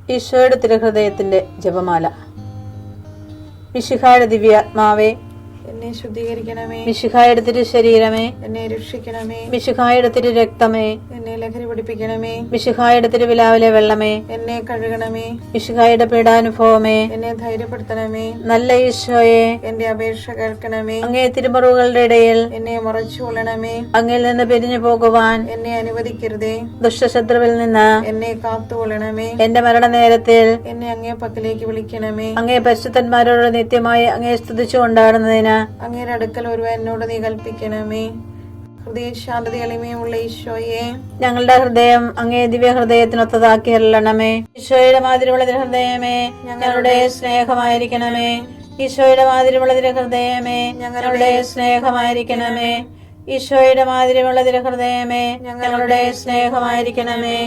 ഈശോയുടെ തിരുഹൃദയത്തിന്റെ ജപമാല. മിശിഹായുടെ ദിവ്യാത്മാവേ, എന്നെ ശുദ്ധീകരിക്കണമേ. മിശിഹായുടെ തിരു ശരീരമേ, എന്നെ രക്ഷിക്കണമേ. മിശിഹായുടെ തിരു രക്തമേ, എന്നെ ലഹരി പിടിപ്പിക്കണമേ. മിശിഹായുടെ തിരുവിലാവിലെ വെള്ളമേ, എന്നെ കഴുകണമേ. മിശിഹായുടെ പീഡാനുഭവമേ, എന്നെ ധൈര്യപ്പെടുത്തണമേ. നല്ല ഈശോയെ, എന്റെ അപേക്ഷ കേൾക്കണമേ. അങ്ങേ തിരുമുറിവുകളുടെ ഇടയിൽ എന്നെ മറച്ചുകൊള്ളണമേ. അങ്ങിൽ നിന്ന് പിരിഞ്ഞു പോകുവാൻ എന്നെ അനുവദിക്കരുതേ. ദുഷ്ടശത്രുവിൽ നിന്ന് എന്നെ കാത്തുകൊള്ളണമേ. എന്റെ മരണനേരത്തിൽ എന്നെ അങ്ങേ പക്കലേക്ക് വിളിക്കണമേ. അങ്ങേ പരിശുദ്ധന്മാരോട് നിത്യമായി അങ്ങേ സ്തുതിച്ചു കൊണ്ടാടുന്നതിന് അങ്ങയുടെ അടുക്കൽ ഒരുവൻ എന്നോട് നീ കൽപ്പിക്കണമേ. ഹൃദയ ശാന്തത എളിമയുള്ള ഈശോയെ, ഞങ്ങളുടെ ഹൃദയം അങ്ങേ ദിവ്യ ഹൃദയത്തിനൊത്തതാക്കി അരുളണമേ. ഈശോയുടെ മാതിരിയുള്ള ഹൃദയമേ, ഞങ്ങളുടെ സ്നേഹമായിരിക്കണമേ. ഈശോയുടെ മാതിരിയുള്ള ഹൃദയമേ, ഞങ്ങളുടെ സ്നേഹമായിരിക്കണമേ. ഈശോയുടെ മാതിരിയുള്ള ഹൃദയമേ, ഞങ്ങളുടെ സ്നേഹമായിരിക്കണമേ.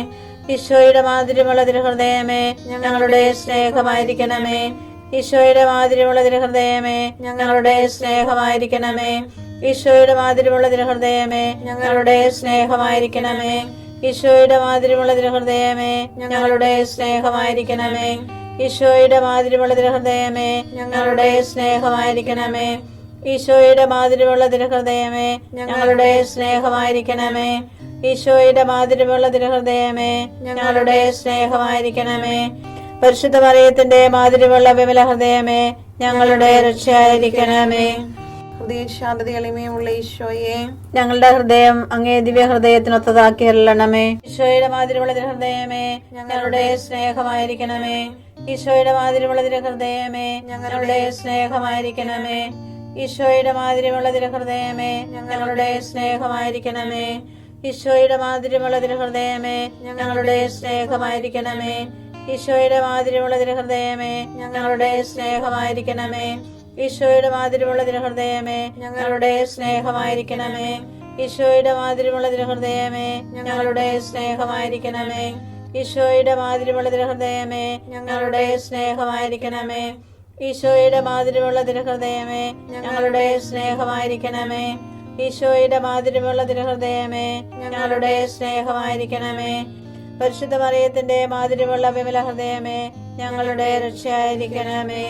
ഈശോയുടെ മാതിരിയുള്ള ഹൃദയമേ, ഞങ്ങളുടെ സ്നേഹമായിരിക്കണമേ. ഈശോയുടെ മാതിരിയുള്ള ഹൃദയമേ, ഞങ്ങളുടെ സ്നേഹമായിരിക്കണമേ. ഈശോയുടെ മാതിരിയുള്ള ഹൃദയമേ, ഞങ്ങളുടെ സ്നേഹമായിരിക്കണമേ. ഈശോയുടെ മാതിരിയുള്ള ഹൃദയമേ, ഞങ്ങളുടെ സ്നേഹമായിരിക്കണമേ. ഈശോയുടെ മാതിരിയുള്ള ഹൃദയമേ, ഞങ്ങളുടെ സ്നേഹമായിരിക്കണമേ. ഈശോയുടെ മാതിരിയുള്ള ഹൃദയമേ, ഞങ്ങളുടെ സ്നേഹമായിരിക്കണമേ. ഈശോയുടെ മാതിരിയുള്ള ഹൃദയമേ, ഞങ്ങളുടെ സ്നേഹമായിരിക്കണമേ. പരിശുദ്ധ മറിയത്തിന്റെ മാതിരിയുള്ള വിമല ഹൃദയമേ, ഞങ്ങളുടെ രക്ഷയായിരിക്കണമേ. ഹൃദയ ശാന്തത എളിമയുള്ള ഈശോയെ, ഞങ്ങളുടെ ഹൃദയം അങ്ങേ ദിവ്യ ഹൃദയത്തിനൊത്തതാക്കി അരുളണമേ. ഈശോയുടെ മാതിരിയുള്ള ഹൃദയമേ, ഞങ്ങളുടെ സ്നേഹമായിരിക്കണമേ. ഈശോയുടെ മാതിരിയുള്ള ഹൃദയമേ, ഞങ്ങളുടെ സ്നേഹമായിരിക്കണമേ. ഈശോയുടെ മാതിരിയുള്ള ഹൃദയമേ, ഞങ്ങളുടെ സ്നേഹമായിരിക്കണമേ. ഈശോയുടെ മാതിരിയുള്ള ഹൃദയമേ, ഞങ്ങളുടെ സ്നേഹമായിരിക്കണമേ. ഈശോയുടെ മാതിരിയുള്ള ഹൃദയമേ, ഞങ്ങളുടെ സ്നേഹമായിരിക്കണമേ. ഈശോയുടെ മാതിരിയുള്ള ഹൃദയമേ, ഞങ്ങളുടെ സ്നേഹമായിരിക്കണമേ. ഈശോയുടെ മാതിരിയുള്ള ഹൃദയമേ, ഞങ്ങളുടെ സ്നേഹമായിരിക്കണമേ. ഈശോയുടെ മാതിരിയുള്ള ഹൃദയമേ, ഞങ്ങളുടെ സ്നേഹമായിരിക്കണമേ. ഈശോയുടെ മാതിരിയുള്ള ഹൃദയമേ, ഞങ്ങളുടെ സ്നേഹമായിരിക്കണമേ. ഈശോയുടെ മാതിരിയുള്ള ഹൃദയമേ, ഞങ്ങളുടെ സ്നേഹമായിരിക്കണമേ. പരിശുദ്ധ മറിയത്തിന്റെ മാതിരിയുള്ള വിമല ഹൃദയമേ, ഞങ്ങളുടെ രക്ഷയായിരിക്കണമേ.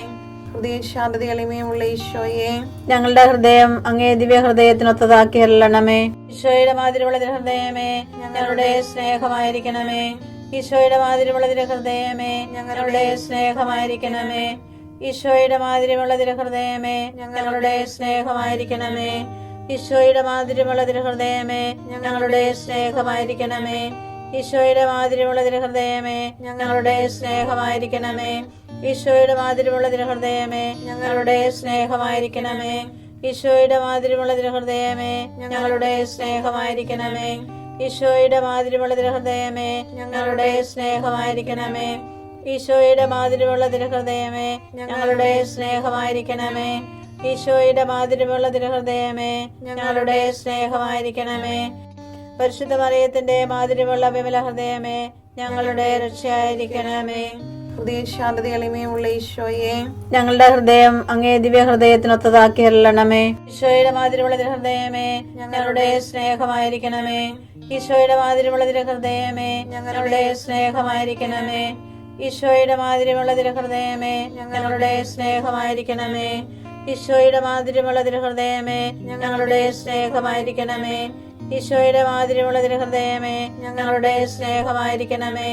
ഹൃദയ ശാന്തത എളിമയുള്ള ഈശോയെ, ഞങ്ങളുടെ ഹൃദയം അങ്ങേ ദിവ്യ ഹൃദയത്തിനൊത്തതാക്കി അരുളണമേ. ഈശോയുടെ മാതിരിയുള്ള ഹൃദയമേ, ഞങ്ങളുടെ സ്നേഹമായിരിക്കണമേ. ഈശോയുടെ മാതിരിയുള്ള ഹൃദയമേ, ഞങ്ങളുടെ സ്നേഹമായിരിക്കണമേ. ഈശോയുടെ മാതിരിയുള്ള ഹൃദയമേ, ഞങ്ങളുടെ സ്നേഹമായിരിക്കണമേ. ഈശോയുടെ മാതിരിയുള്ള ഹൃദയമേ, ഞങ്ങളുടെ സ്നേഹമായിരിക്കണമേ. ഈശോയുടെ മാതിരിയുള്ള ഹൃദയമേ, ഞങ്ങളുടെ സ്നേഹമായിരിക്കണമേ. ഈശോയുടെ മാതിരിയുള്ള ഹൃദയമേ, ഞങ്ങളുടെ സ്നേഹമായിരിക്കണമേ. ഈശോയുടെ മാതിരിയുള്ള ഹൃദയമേ, ഞങ്ങളുടെ സ്നേഹമായിരിക്കണമേ. ഈശോയുടെ മാതിരിയുള്ള ഹൃദയമേ, ഞങ്ങളുടെ സ്നേഹമായിരിക്കണമേ. ഈശോയുടെ മാതിരിയുള്ള ഹൃദയമേ, ഞങ്ങളുടെ സ്നേഹമായിരിക്കണമേ. ഈശോയുടെ മാതിരിയുള്ള ഹൃദയമേ, ഞങ്ങളുടെ സ്നേഹമായിരിക്കണമേ. പരിശുദ്ധ മറിയത്തിന്റെ മാതിരിയുള്ള വിമല ഹൃദയമേ, ഞങ്ങളുടെ രക്ഷയായിരിക്കണമേ. ഹൃദയ ശാന്തത എളിമയുള്ള ഈശോയെ, ഞങ്ങളുടെ ഹൃദയം അങ്ങേ ദിവ്യ ഹൃദയത്തിനൊത്തതാക്കി അരുളണമേ. ഈശോയുടെ മാതിരിയുള്ള ഹൃദയമേ, ഞങ്ങളുടെ സ്നേഹമായിരിക്കണമേ. ഈശോയുടെ മാതിരിയുള്ള ഹൃദയമേ, ഞങ്ങളുടെ സ്നേഹമായിരിക്കണമേ. ഈശോയുടെ മാതിരിയുള്ള ഹൃദയമേ, ഞങ്ങളുടെ സ്നേഹമായിരിക്കണമേ. ഈശോയുടെ മാതിരിയുള്ള ഹൃദയമേ, ഞങ്ങളുടെ സ്നേഹമായിരിക്കണമേ. ഈശോയുടെ മാതിരിയുള്ള ഹൃദയമേ, ഞങ്ങളുടെ സ്നേഹമായിരിക്കണമേ.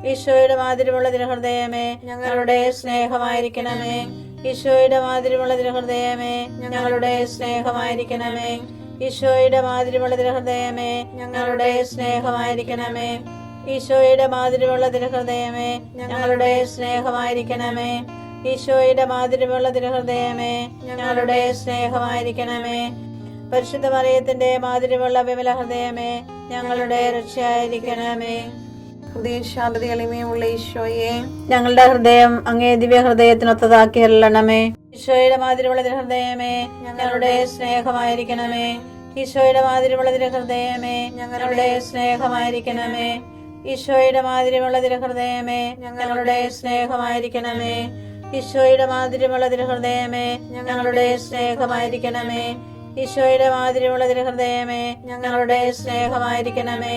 ഈശോയുടെ മാതിരിയുള്ള ഹൃദയമേ, ഞങ്ങളുടെ സ്നേഹമായിരിക്കണമേ. ഈശോയുടെ മാതിരിയുള്ള ഹൃദയമേ, ഞങ്ങളുടെ സ്നേഹമായിരിക്കണമേ. ഈശോയുടെ മാതിരിയുള്ള ഹൃദയമേ, ഞങ്ങളുടെ സ്നേഹമായിരിക്കണമേ. ഈശോയുടെ മാതിരിയുള്ള ഹൃദയമേ, ഞങ്ങളുടെ സ്നേഹമായിരിക്കണമേ. ഈശോയുടെ മാതിരിയുള്ള ഹൃദയമേ, ഞങ്ങളുടെ സ്നേഹമായിരിക്കണമേ. പരിശുദ്ധ മറിയത്തിന്റെ മാതിരിയുള്ള വിമല ഹൃദയമേ, ഞങ്ങളുടെ രക്ഷയായിരിക്കണമേ. ഹൃദയ ശാന്തത എളിമയുള്ള ഈശോയെ, ഞങ്ങളുടെ ഹൃദയം അങ്ങേ ദിവ്യ ഹൃദയത്തിനൊത്തതാക്കി അരുളണമേ. ഈശോയുടെ മാതിരിയുള്ള ഹൃദയമേ, ഞങ്ങളുടെ സ്നേഹമായിരിക്കണമേ. ഈശോയുടെ മാതിരിയുള്ള ഹൃദയമേ, ഞങ്ങളുടെ സ്നേഹമായിരിക്കണമേ. ഈശോയുടെ മാതിരിയുള്ള ഹൃദയമേ, ഞങ്ങളുടെ സ്നേഹമായിരിക്കണമേ. ഈശോയുടെ മാതിരിയുള്ള ഹൃദയമേ, ഞങ്ങളുടെ സ്നേഹമായിരിക്കണമേ. ഈശോയുടെ മാതിരിയുള്ള ഹൃദയമേ, ഞങ്ങളുടെ സ്നേഹമായിരിക്കണമേ.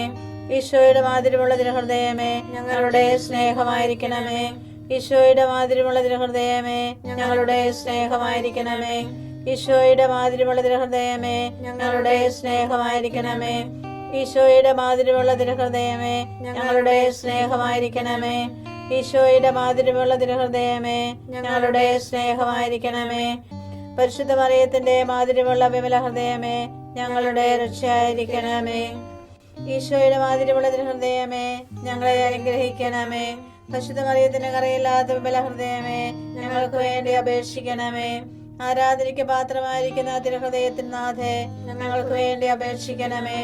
ഈശോയുടെ മാതിരിയുള്ള തിരുഹൃദയമേ ഞങ്ങളുടെ സ്നേഹമായിരിക്കണമേ. ഈശോയുടെ മാതിരിയുള്ള തിരുഹൃദയമേ ഞങ്ങളുടെ സ്നേഹമായിരിക്കണമേ. ഈശോയുടെ മാതിരിയുള്ള തിരുഹൃദയമേ ഞങ്ങളുടെ സ്നേഹമായിരിക്കണമേ. ഈശോയുടെ മാതിരിയുള്ള തിരുഹൃദയമേ ഞങ്ങളുടെ സ്നേഹമായിരിക്കണമേ. ഈശോയുടെ മാതിരിയുള്ള തിരുഹൃദയമേ ഞങ്ങളുടെ സ്നേഹമായിരിക്കണമേ. പരിശുദ്ധ മറിയത്തിന്റെ മാതിരിയുള്ള വിമല ഹൃദയമേ ഞങ്ങളുടെ രക്ഷയായിരിക്കണമേ. ഈശോയുടെ മാതിരിയുള്ള തിരുഹൃദയമേ ഞങ്ങളെ അനുഗ്രഹിക്കണമേ. പരിശുദ്ധ മറിയത്തിന്റെ കറയില്ലാത്ത വിമല ഹൃദയമേ ഞങ്ങൾക്ക് വേണ്ടി അപേക്ഷിക്കണമേ. ആരാധനയ്ക്ക് പാത്രമായിരിക്കുന്ന തിരുഹൃദയത്തിന് നാഥേ ഞങ്ങൾക്ക് വേണ്ടി അപേക്ഷിക്കണമേ.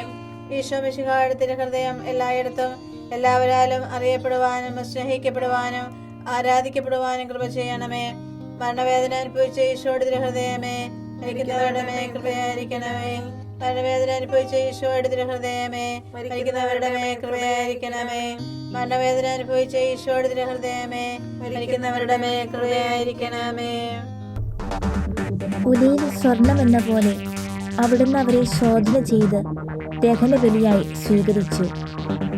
ഈശോ മിശിഹായുടെ തിരുഹൃദയം എല്ലായിടത്തും എല്ലാവരാലും അറിയപ്പെടുവാനും സ്നേഹിക്കപ്പെടുവാനും ആരാധിക്കപ്പെടുവാനും കൃപ ചെയ്യണമേ. മരണവേദന അനുഭവിച്ച ഈശോയുടെ തിരുഹൃദയമേ മരിക്കുന്നവരുടെ മേൽ കൃപയായിരിക്കണമേ. മരണവേദന അനുഭവിച്ച ഈശോയുടെ തിരുഹൃദയമേ മരിക്കുന്നവരുടെ മേൽ കൃപയായിരിക്കണമേ. മരണവേദന അനുഭവിച്ച ഈശോയുടെ തിരുഹൃദയമേ മരിക്കുന്നവരുടെ മേൽ കൃപയായിരിക്കണമേ. ഉലയിൽ സ്വർണം എന്ന പോലെ അവിടുന്ന് അവരെ ശോധന ചെയ്ത് ദഹനബലിയായി സ്വീകരിച്ചു.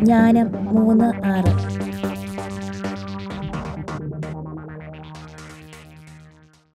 ജ്ഞാനം 3:6.